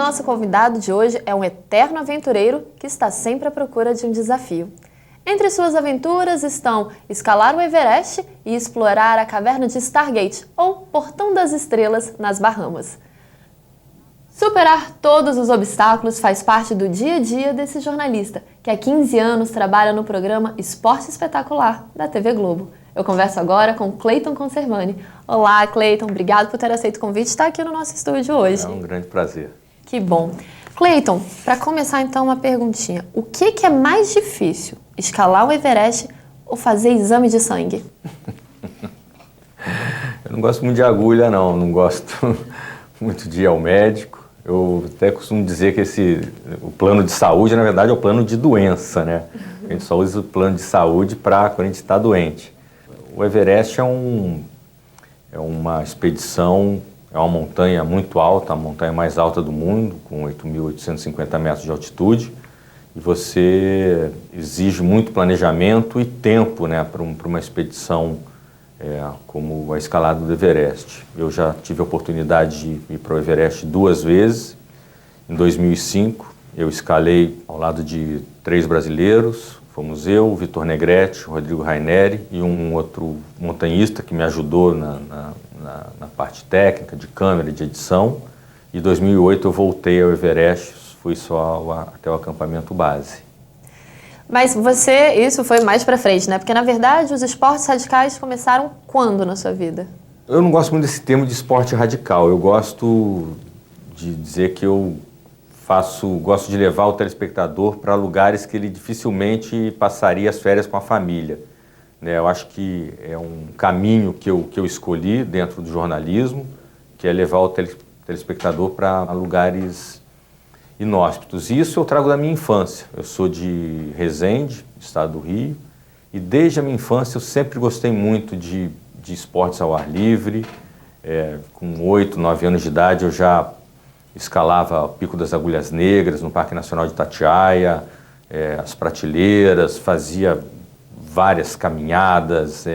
nosso convidado de hoje é um eterno aventureiro que está sempre à procura de um desafio. Entre suas aventuras estão escalar o Everest e explorar a caverna de Stargate, ou Portão das Estrelas, nas Bahamas. Superar todos os obstáculos faz parte do dia a dia desse jornalista, que há 15 anos trabalha no programa Esporte Espetacular, da TV Globo. Eu converso agora com Cleiton Conservani. Olá, Cleiton, obrigado por ter aceito o convite de estar aqui no nosso estúdio hoje. É um grande prazer. Que bom. Cleiton, para começar então uma perguntinha. O que é mais difícil, escalar o Everest ou fazer exame de sangue? Eu não gosto muito de agulha, não gosto muito de ir ao médico. Eu até costumo dizer que o plano de saúde, na verdade, é o plano de doença, né? A gente só usa o plano de saúde para quando a gente está doente. O Everest é uma expedição, é uma montanha muito alta, a montanha mais alta do mundo, com 8.850 metros de altitude, e você exige muito planejamento e tempo, né, para uma expedição como a escalada do Everest. Eu já tive a oportunidade de ir para o Everest 2 vezes. Em 2005, eu escalei ao lado de 3 brasileiros. Fomos eu, o Vitor Negrete, o Rodrigo Raineri e um outro montanhista que me ajudou na parte técnica, de câmera, de edição. Em 2008 eu voltei ao Everest, fui só até o acampamento base. Mas isso foi mais pra frente, né? Porque, na verdade, os esportes radicais começaram quando na sua vida? Eu não gosto muito desse termo de esporte radical. Eu gosto de dizer que gosto de levar o telespectador para lugares que ele dificilmente passaria as férias com a família. Eu acho que é um caminho que eu escolhi dentro do jornalismo, que é levar o telespectador para lugares inóspitos. Isso eu trago da minha infância. Eu sou de Resende, estado do Rio, e desde a minha infância eu sempre gostei muito de esportes ao ar livre. Com 8, 9 anos de idade eu já escalava o Pico das Agulhas Negras, no Parque Nacional de Itatiaia, as prateleiras, fazia várias caminhadas,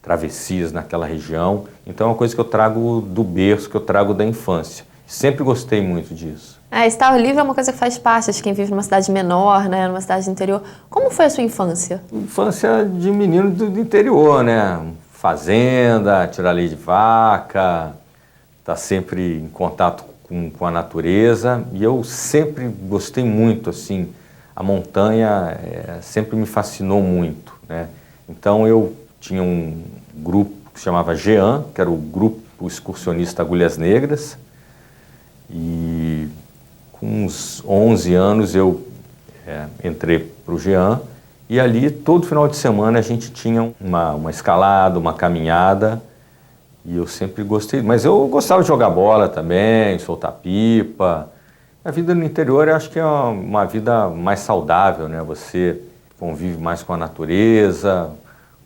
travessias naquela região. Então é uma coisa que eu trago do berço, que eu trago da infância. Sempre gostei muito disso. Estar ao livre é uma coisa que faz parte de quem vive numa cidade menor, né, numa cidade do interior. Como foi a sua infância? Infância de menino do interior, né? Fazenda, tirar leite de vaca, estar sempre em contato com a natureza. E eu sempre gostei muito, assim, a montanha sempre me fascinou muito, né? Então eu tinha um grupo que se chamava GEAN, que era o Grupo Excursionista Agulhas Negras, e com uns 11 anos eu entrei para o GEAN, e ali todo final de semana a gente tinha uma escalada, uma caminhada, e eu sempre gostei. Mas eu gostava de jogar bola também, soltar pipa. A vida no interior eu acho que é uma vida mais saudável, né? Você convive mais com a natureza,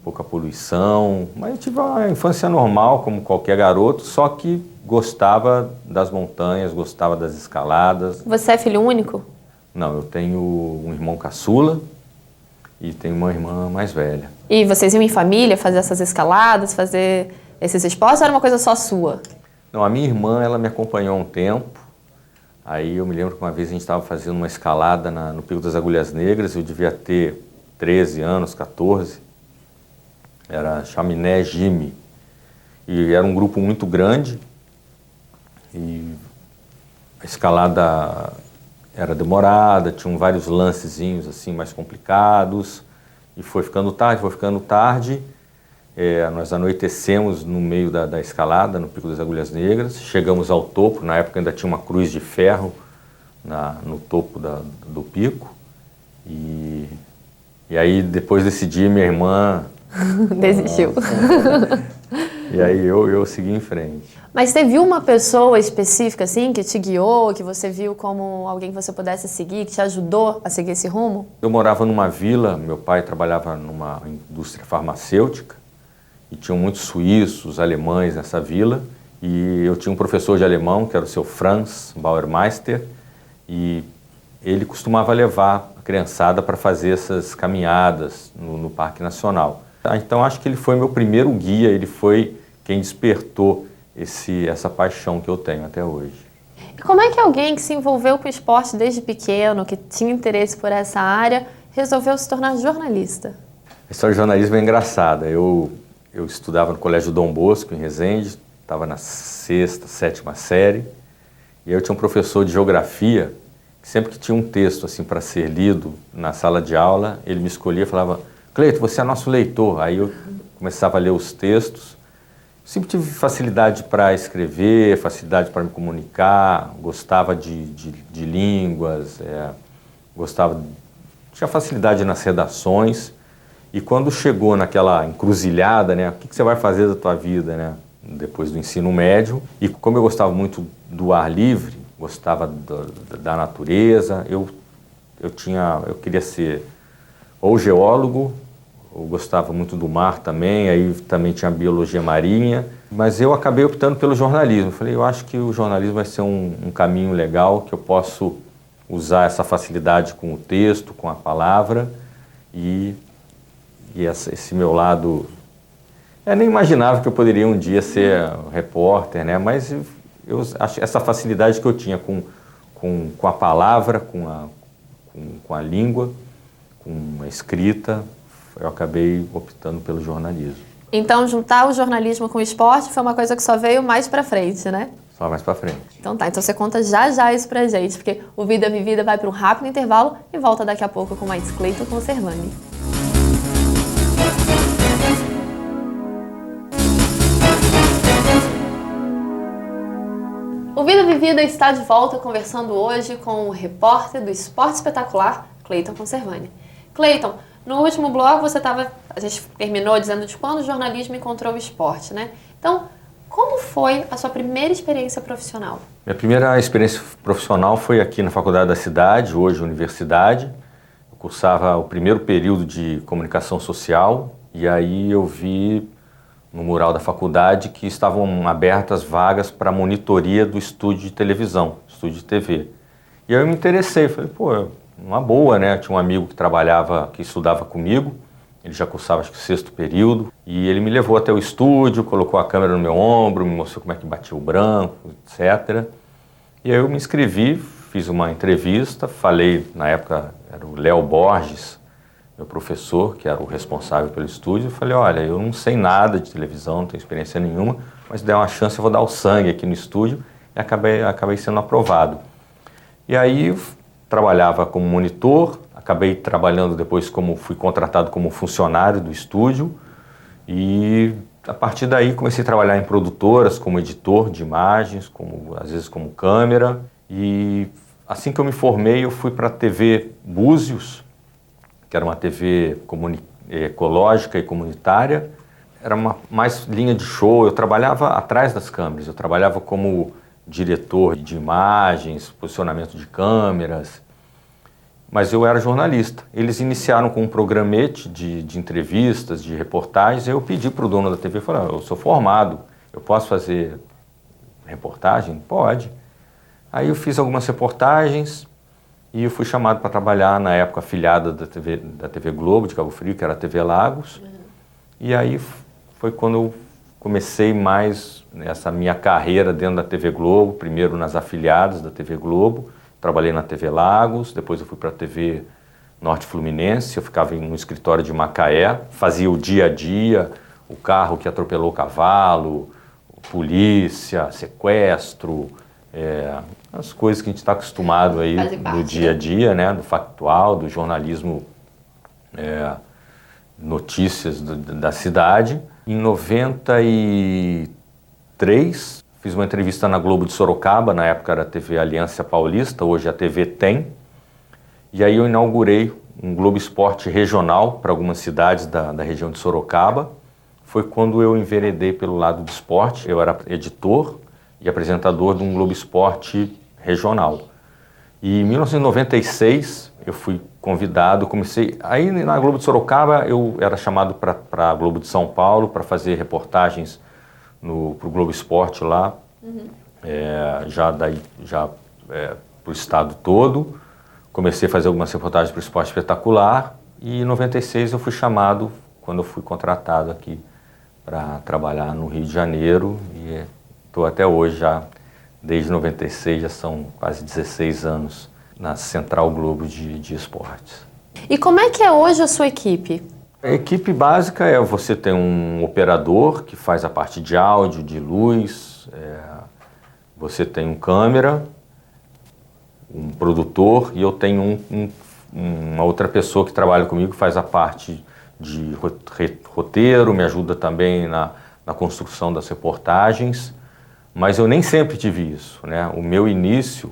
pouca poluição. Mas eu tive uma infância normal, como qualquer garoto, só que gostava das montanhas, gostava das escaladas. Você é filho único? Não, eu tenho um irmão caçula e tenho uma irmã mais velha. E vocês iam em família fazer essas escaladas, fazer esses esportes, ou era uma coisa só sua? Não, a minha irmã, ela me acompanhou há um tempo. Aí eu me lembro que uma vez a gente estava fazendo uma escalada no Pico das Agulhas Negras, eu devia ter 13 anos, 14. Era Chaminé Jimmy. E era um grupo muito grande. E a escalada era demorada, tinham vários lancezinhos assim mais complicados. E foi ficando tarde. Nós anoitecemos no meio da escalada, no Pico das Agulhas Negras. Chegamos ao topo, na época ainda tinha uma cruz de ferro no topo do pico. E aí, depois desse dia, minha irmã desistiu. E aí eu segui em frente. Mas você viu uma pessoa específica assim, que te guiou, que você viu como alguém que você pudesse seguir, que te ajudou a seguir esse rumo? Eu morava numa vila, meu pai trabalhava numa indústria farmacêutica, e tinham muitos suíços, alemães nessa vila, e eu tinha um professor de alemão, que era o seu Franz Bauermeister, e ele costumava levar a criançada para fazer essas caminhadas no Parque Nacional. Então acho que ele foi meu primeiro guia, ele foi quem despertou essa paixão que eu tenho até hoje. E como é que alguém que se envolveu com esporte desde pequeno, que tinha interesse por essa área, resolveu se tornar jornalista? A história de jornalismo é engraçada. Eu estudava no Colégio Dom Bosco, em Resende, estava na 6ª, 7ª série, e eu tinha um professor de geografia, que sempre que tinha um texto assim para ser lido na sala de aula, ele me escolhia e falava: Cleiton, você é nosso leitor. Aí eu começava a ler os textos. Sempre tive facilidade para escrever, facilidade para me comunicar, gostava de línguas, tinha facilidade nas redações. E quando chegou naquela encruzilhada, né, o que você vai fazer da tua vida, né, depois do ensino médio, e como eu gostava muito do ar livre, gostava da natureza, eu queria ser ou geólogo, eu gostava muito do mar também, aí também tinha biologia marinha, mas eu acabei optando pelo jornalismo. Falei, eu acho que o jornalismo vai ser um caminho legal, que eu posso usar essa facilidade com o texto, com a palavra, e esse meu lado... Eu nem imaginava que eu poderia um dia ser repórter, né? Mas eu acho essa facilidade que eu tinha com a palavra, com a língua, com a escrita, eu acabei optando pelo jornalismo. Então, juntar o jornalismo com o esporte foi uma coisa que só veio mais pra frente, né? Só mais pra frente. Então tá, então você conta já isso pra gente, porque o Vida Vivida vai para um rápido intervalo e volta daqui a pouco com mais Cleiton Conservani. O Vida Vivida está de volta conversando hoje com o repórter do Esporte Espetacular, Cleiton Conservani. Cleiton, no último bloco a gente terminou dizendo de quando o jornalismo encontrou o esporte, né? Então, como foi a sua primeira experiência profissional? Minha primeira experiência profissional foi aqui na Faculdade da Cidade, hoje universidade. Eu cursava o primeiro período de comunicação social e aí eu vi no mural da faculdade que estavam abertas vagas para monitoria do estúdio de televisão, estúdio de TV. E aí eu me interessei, falei, pô, uma boa, né? Eu tinha um amigo que estudava comigo, ele já cursava acho que o 6º período, e ele me levou até o estúdio, colocou a câmera no meu ombro, me mostrou como é que batia o branco, etc. E aí eu me inscrevi, fiz uma entrevista, falei, na época era o Léo Borges, meu professor, que era o responsável pelo estúdio, eu falei, olha, eu não sei nada de televisão, não tenho experiência nenhuma, mas se der uma chance eu vou dar o sangue aqui no estúdio, e acabei sendo aprovado. E aí trabalhava como monitor, acabei trabalhando depois fui contratado como funcionário do estúdio, e a partir daí comecei a trabalhar em produtoras, como editor de imagens, às vezes como câmera, e assim que eu me formei eu fui para a TV Búzios, que era uma TV ecológica e comunitária, era mais linha de show, eu trabalhava atrás das câmeras, eu trabalhava como diretor de imagens, posicionamento de câmeras, mas eu era jornalista. Eles iniciaram com um programete de entrevistas, de reportagens, e eu pedi para o dono da TV, falei, eu sou formado, eu posso fazer reportagem? Pode. Aí eu fiz algumas reportagens, e eu fui chamado para trabalhar, na época, afiliada da TV Globo, de Cabo Frio, que era a TV Lagos. E aí foi quando eu comecei mais essa minha carreira dentro da TV Globo, primeiro nas afiliadas da TV Globo, trabalhei na TV Lagos, depois eu fui para a TV Norte Fluminense, eu ficava em um escritório de Macaé, fazia o dia a dia, o carro que atropelou o cavalo, polícia, sequestro, as coisas que a gente está acostumado aí no dia a dia, né, do factual, do jornalismo, notícias da cidade. Em 93, fiz uma entrevista na Globo de Sorocaba, na época era a TV Aliança Paulista, hoje a TV Tem, e aí eu inaugurei um Globo Esporte regional para algumas cidades da região de Sorocaba. Foi quando eu enveredei pelo lado do esporte, eu era editor e apresentador de um Globo Esporte regional. E em 1996 eu fui convidado, aí na Globo de Sorocaba eu era chamado para a Globo de São Paulo para fazer reportagens para o Globo Esporte lá, para o estado todo. Comecei a fazer algumas reportagens para o Esporte Espetacular e em 96 eu fui chamado, quando eu fui contratado aqui para trabalhar no Rio de Janeiro, e estou até hoje já Desde 96 já são quase 16 anos na Central Globo de Esportes. E como é que é hoje a sua equipe? A equipe básica é você tem um operador que faz a parte de áudio, de luz, você tem um câmera, um produtor e eu tenho uma outra pessoa que trabalha comigo que faz a parte de roteiro, me ajuda também na construção das reportagens, mas eu nem sempre tive isso, né? O meu início,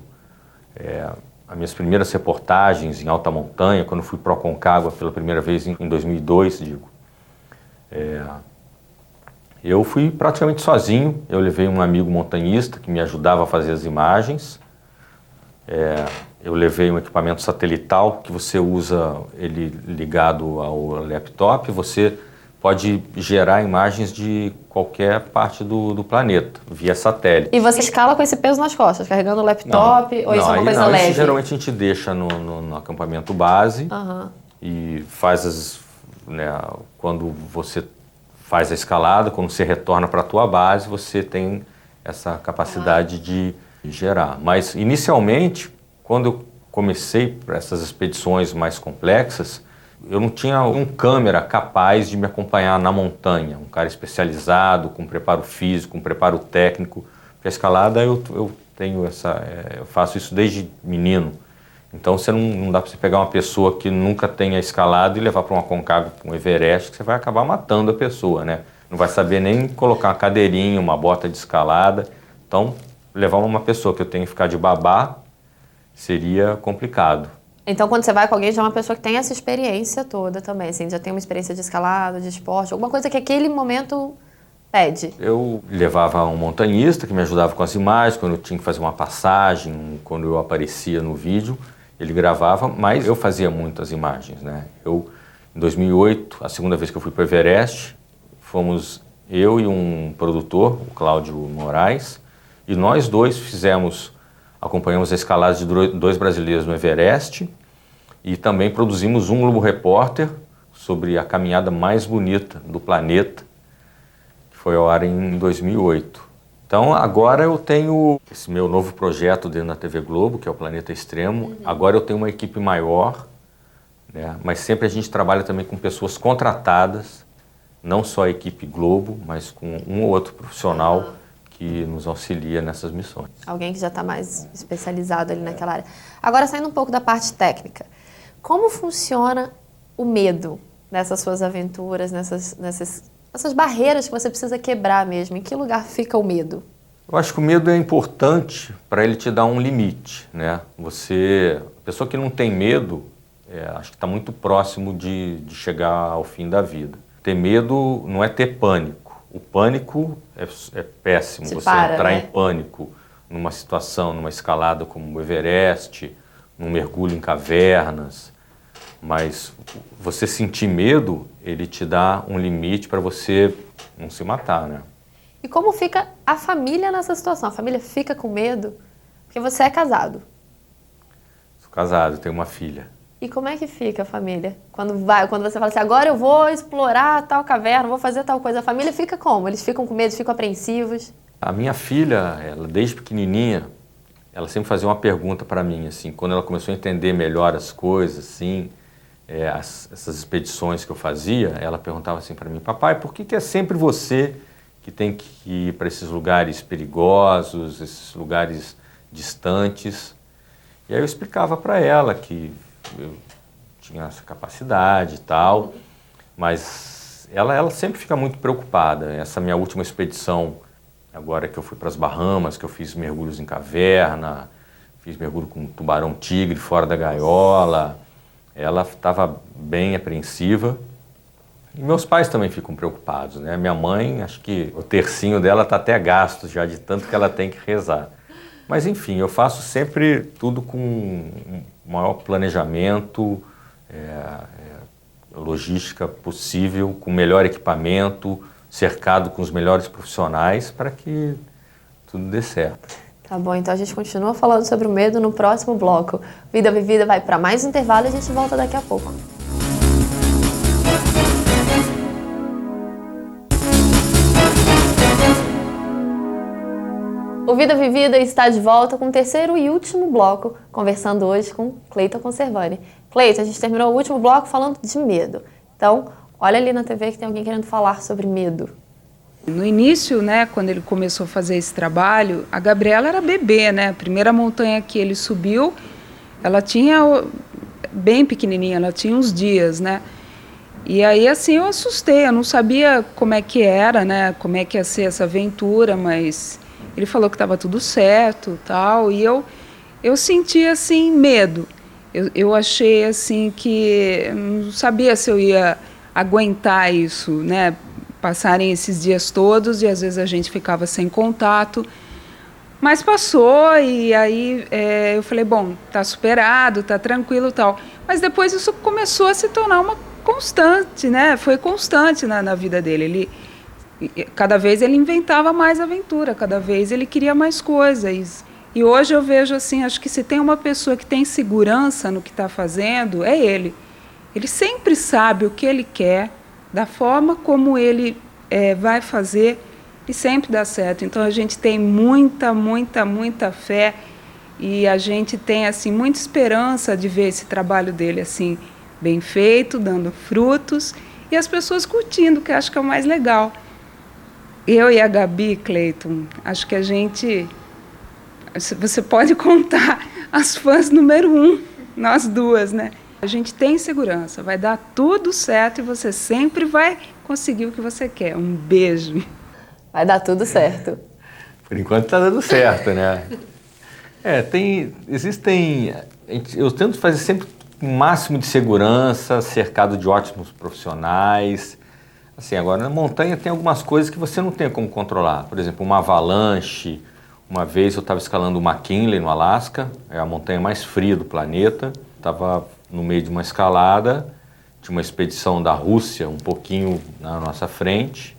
as minhas primeiras reportagens em alta montanha, quando fui para o Aconcagua pela primeira vez em 2002, eu fui praticamente sozinho. Eu levei um amigo montanhista que me ajudava a fazer as imagens. Eu levei um equipamento satelital que você usa ele ligado ao laptop. Você pode gerar imagens de qualquer parte do planeta, via satélite. E você escala com esse peso nas costas, carregando o laptop, ou isso é uma coisa leve? Isso geralmente a gente deixa no acampamento base e faz quando você faz a escalada, quando você retorna para a tua base, você tem essa capacidade de gerar. Mas, inicialmente, quando eu comecei para essas expedições mais complexas, eu não tinha um câmera capaz de me acompanhar na montanha, um cara especializado, com preparo físico, com preparo técnico. Porque a escalada eu faço isso desde menino. Então você não dá para você pegar uma pessoa que nunca tenha escalado e levar para uma Aconcagua, para um Everest, que você vai acabar matando a pessoa, né? Não vai saber nem colocar uma cadeirinha, uma bota de escalada. Então, levar uma pessoa que eu tenho que ficar de babá seria complicado. Então, quando você vai com alguém, já é uma pessoa que tem essa experiência toda também, assim, já tem uma experiência de escalada, de esporte, alguma coisa que aquele momento pede. Eu levava um montanhista que me ajudava com as imagens, quando eu tinha que fazer uma passagem, quando eu aparecia no vídeo, ele gravava, mas eu fazia muitas imagens, né? Em 2008, a segunda vez que eu fui para o Everest, fomos eu e um produtor, o Cláudio Moraes, e nós dois acompanhamos a escalada de dois brasileiros no Everest e também produzimos um Globo Repórter sobre a caminhada mais bonita do planeta, que foi ao ar em 2008. Então agora eu tenho esse meu novo projeto dentro da TV Globo, que é o Planeta Extremo. Agora eu tenho uma equipe maior, né? Mas sempre a gente trabalha também com pessoas contratadas, não só a equipe Globo, mas com um ou outro profissional que nos auxilia nessas missões. Alguém que já está mais especializado ali naquela área. Agora, saindo um pouco da parte técnica, como funciona o medo nessas suas aventuras, nessas barreiras que você precisa quebrar mesmo? Em que lugar fica o medo? Eu acho que o medo é importante para ele te dar um limite, né? A pessoa que não tem medo, acho que está muito próximo de chegar ao fim da vida. Ter medo não é ter pânico. O pânico é péssimo, você entrar em pânico numa situação, numa escalada como o Everest, num mergulho em cavernas, mas você sentir medo, ele te dá um limite para você não se matar, né? E como fica a família nessa situação? A família fica com medo? Porque você é casado. Sou casado, tenho uma filha. E como é que fica a família? Quando você fala assim, agora eu vou explorar tal caverna, vou fazer tal coisa, a família fica como? Eles ficam com medo, ficam apreensivos? A minha filha, ela desde pequenininha, ela sempre fazia uma pergunta para mim, assim, quando ela começou a entender melhor as coisas, assim, essas expedições que eu fazia, ela perguntava assim para mim, papai, por que é sempre você que tem que ir para esses lugares perigosos, esses lugares distantes? E aí eu explicava para ela que eu tinha essa capacidade e tal, mas ela sempre fica muito preocupada. Essa minha última expedição, agora que eu fui para as Bahamas, que eu fiz mergulhos em caverna, fiz mergulho com tubarão-tigre fora da gaiola, ela estava bem apreensiva. E meus pais também ficam preocupados, né? Minha mãe, acho que o tercinho dela está até gasto já, de tanto que ela tem que rezar. Mas enfim, eu faço sempre tudo com o maior planejamento, logística possível, com o melhor equipamento, cercado com os melhores profissionais para que tudo dê certo. Tá bom, então a gente continua falando sobre o medo no próximo bloco. Vida Vivida vai para mais um intervalo e a gente volta daqui a pouco. O Vida Vivida está de volta com o terceiro e último bloco, conversando hoje com Cleiton Conservani. Cleiton, a gente terminou o último bloco falando de medo. Então, olha ali na TV que tem alguém querendo falar sobre medo. No início, né, quando ele começou a fazer esse trabalho, a Gabriela era bebê, né? A primeira montanha que ele subiu, ela tinha bem pequenininha, ela tinha uns dias, né? E aí, assim, eu assustei, eu não sabia como é que era, né? Como é que ia ser essa aventura, mas ele falou que estava tudo certo, tal, e eu senti, assim, medo. Eu achei, assim, que eu não sabia se eu ia aguentar isso, né? Passarem esses dias todos e às vezes a gente ficava sem contato, mas passou e aí eu falei, bom, tá superado, tá tranquilo e tal, mas depois isso começou a se tornar uma constante, né? Foi constante na vida dele. Cada vez ele inventava mais aventura, cada vez ele queria mais coisas. E hoje eu vejo assim, acho que se tem uma pessoa que tem segurança no que está fazendo, é ele. Ele sempre sabe o que ele quer, da forma como ele vai fazer, e sempre dá certo. Então a gente tem muita, muita, muita fé e a gente tem assim muita esperança de ver esse trabalho dele assim bem feito, dando frutos e as pessoas curtindo, que eu acho que é o mais legal. Eu e a Gabi, Cleiton, acho que a gente, você pode contar as fãs número 1, nós duas, né? A gente tem segurança, vai dar tudo certo e você sempre vai conseguir o que você quer. Um beijo. Vai dar tudo certo. Por enquanto está dando certo, né? Eu tento fazer sempre o máximo de segurança, cercado de ótimos profissionais. Assim, agora na montanha tem algumas coisas que você não tem como controlar. Por exemplo, uma avalanche. Uma vez eu estava escalando o McKinley no Alasca, é a montanha mais fria do planeta. Estava no meio de uma escalada, tinha uma expedição da Rússia um pouquinho na nossa frente,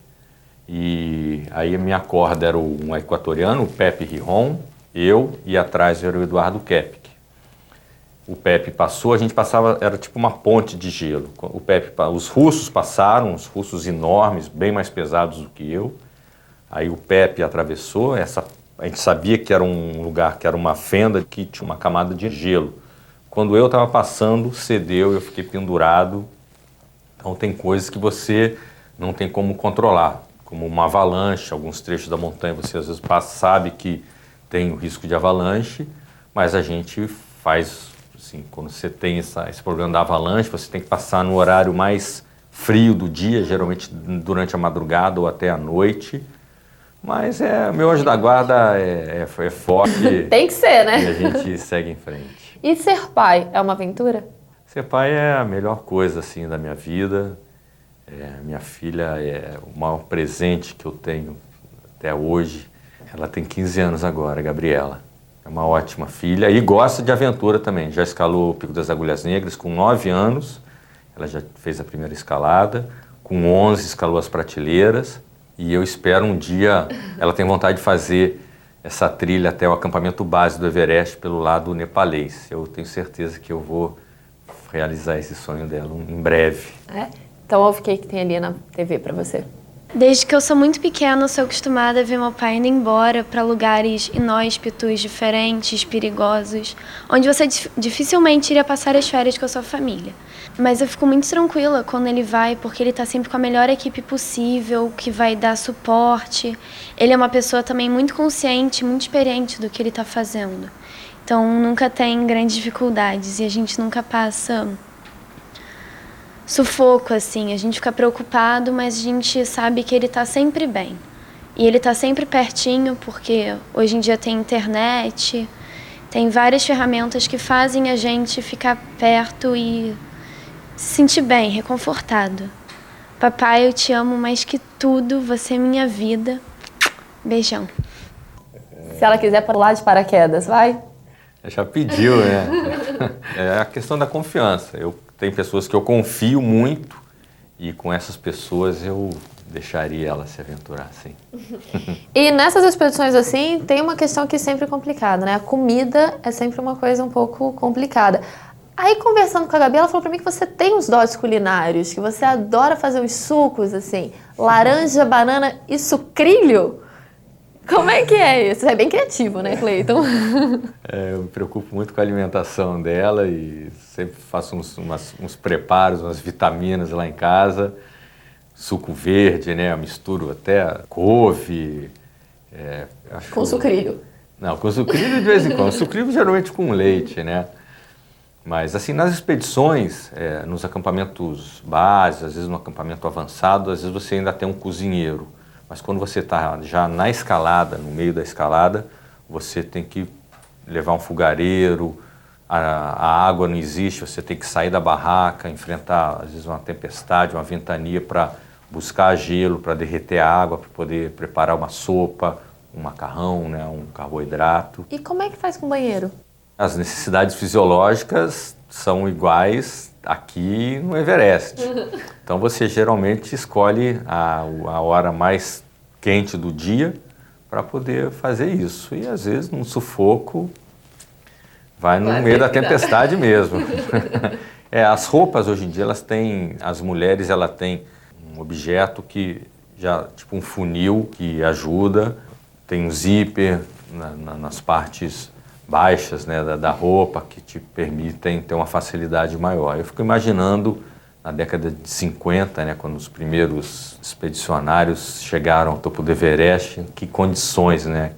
e aí a minha corda era um equatoriano, o Pepe Rijon, eu, e atrás era o Eduardo Kepik. O Pepe passou, a gente passava, era tipo uma ponte de gelo. Os russos passaram, os russos enormes, bem mais pesados do que eu, aí o Pepe atravessou, a gente sabia que era um lugar, que era uma fenda que tinha uma camada de gelo. Quando eu estava passando, cedeu, eu fiquei pendurado. Então tem coisas que você não tem como controlar, como uma avalanche, alguns trechos da montanha você às vezes sabe que tem o risco de avalanche, mas a gente faz, assim, quando você tem esse problema da avalanche, você tem que passar no horário mais frio do dia, geralmente durante a madrugada ou até a noite. Mas meu anjo da guarda é forte. Tem que ser, né? E a gente segue em frente. E ser pai é uma aventura? Ser pai é a melhor coisa assim da minha vida. Minha filha é o maior presente que eu tenho até hoje. Ela tem 15 anos agora, Gabriela. É uma ótima filha e gosta de aventura também. Já escalou o Pico das Agulhas Negras com 9 anos. Ela já fez a primeira escalada. Com 11 escalou as prateleiras. E eu espero um dia, ela tem vontade de fazer essa trilha até o acampamento base do Everest pelo lado nepalês. Eu tenho certeza que eu vou realizar esse sonho dela em breve. Então ouve o que tem ali na TV para você. Desde que eu sou muito pequena, eu sou acostumada a ver meu pai indo embora para lugares inóspitos, diferentes, perigosos, onde você dificilmente iria passar as férias com a sua família. Mas eu fico muito tranquila quando ele vai, porque ele está sempre com a melhor equipe possível, que vai dar suporte. Ele é uma pessoa também muito consciente, muito experiente do que ele está fazendo. Então nunca tem grandes dificuldades e a gente nunca passa sufoco, assim. A gente fica preocupado, mas a gente sabe que ele está sempre bem. E ele está sempre pertinho, porque hoje em dia tem internet, tem várias ferramentas que fazem a gente ficar perto e se sentir bem, reconfortado. Papai, eu te amo mais que tudo, você é minha vida. Beijão. Se ela quiser pular de paraquedas, vai? Já pediu, né? É a questão da confiança. Tem pessoas que eu confio muito e com essas pessoas eu deixaria ela se aventurar, sim. E nessas expedições assim, tem uma questão que é sempre complicada, né? A comida é sempre uma coisa um pouco complicada. Aí, conversando com a Gabi, ela falou pra mim que você tem uns dotes culinários, que você adora fazer uns sucos, assim, laranja, banana e sucrilho. Como é que é isso? Você é bem criativo, né, Cleiton? Eu me preocupo muito com a alimentação dela e sempre faço uns preparos, umas vitaminas lá em casa. Suco verde, né? Eu misturo até couve. Com sucrilho. Não, com sucrilho de vez em quando. Sucrilho geralmente com leite, né? Mas assim, nas expedições, nos acampamentos básicos, às vezes no acampamento avançado, às vezes você ainda tem um cozinheiro. Mas quando você está já na escalada, no meio da escalada, você tem que levar um fogareiro, a água não existe, você tem que sair da barraca, enfrentar às vezes uma tempestade, uma ventania para buscar gelo, para derreter a água, para poder preparar uma sopa, um macarrão, né, um carboidrato. E como é que faz com o banheiro? As necessidades fisiológicas são iguais aqui no Everest. Então você geralmente escolhe a hora mais quente do dia para poder fazer isso. E às vezes num sufoco vai no meio da tempestade mesmo. As roupas hoje em dia, as mulheres ela têm um objeto que tipo um funil que ajuda, tem um zíper nas partes baixas, né, da roupa que te permitem ter uma facilidade maior. Eu fico imaginando na década de 50, né, quando os primeiros expedicionários chegaram ao topo do Everest, que condições, né?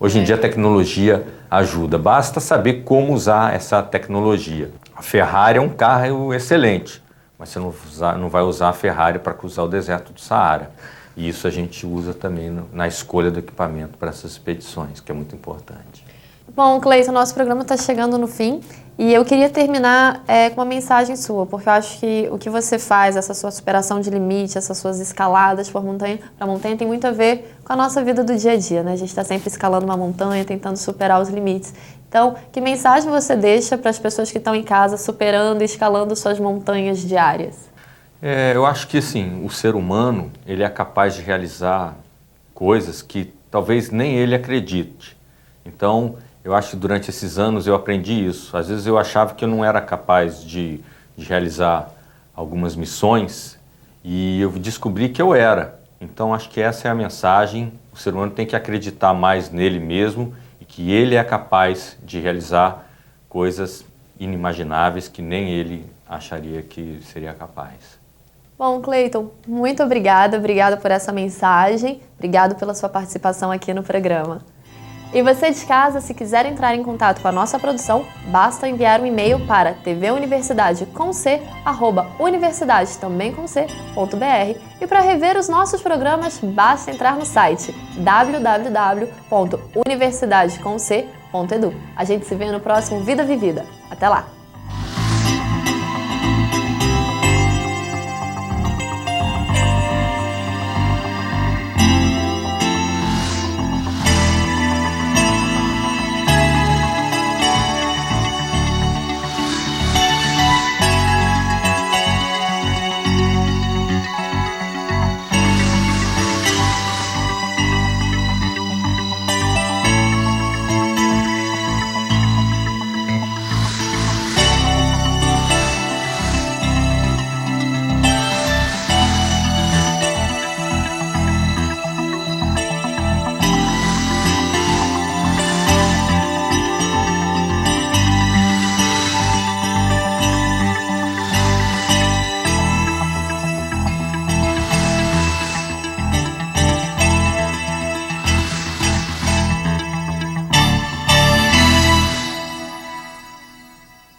Hoje em dia a tecnologia ajuda, basta saber como usar essa tecnologia. A Ferrari é um carro excelente, mas você não vai usar a Ferrari para cruzar o deserto do Saara. E isso a gente usa também na escolha do equipamento para essas expedições, que é muito importante. Bom, Cleiton, nosso programa está chegando no fim e eu queria terminar com uma mensagem sua, porque eu acho que o que você faz, essa sua superação de limite, essas suas escaladas para montanha tem muito a ver com a nossa vida do dia a dia, né? A gente está sempre escalando uma montanha, tentando superar os limites. Então, que mensagem você deixa para as pessoas que estão em casa superando e escalando suas montanhas diárias? Eu acho que, assim, o ser humano, ele é capaz de realizar coisas que talvez nem ele acredite. Então, eu acho que durante esses anos eu aprendi isso. Às vezes eu achava que eu não era capaz de realizar algumas missões e eu descobri que eu era. Então, acho que essa é a mensagem. O ser humano tem que acreditar mais nele mesmo e que ele é capaz de realizar coisas inimagináveis que nem ele acharia que seria capaz. Bom, Cleiton, muito obrigada por essa mensagem, obrigado pela sua participação aqui no programa. E você de casa, se quiser entrar em contato com a nossa produção, basta enviar um e-mail para tvuniversidade.br e para rever os nossos programas, basta entrar no site www.universidadecomc.edu. A gente se vê no próximo Vida Vivida. Até lá!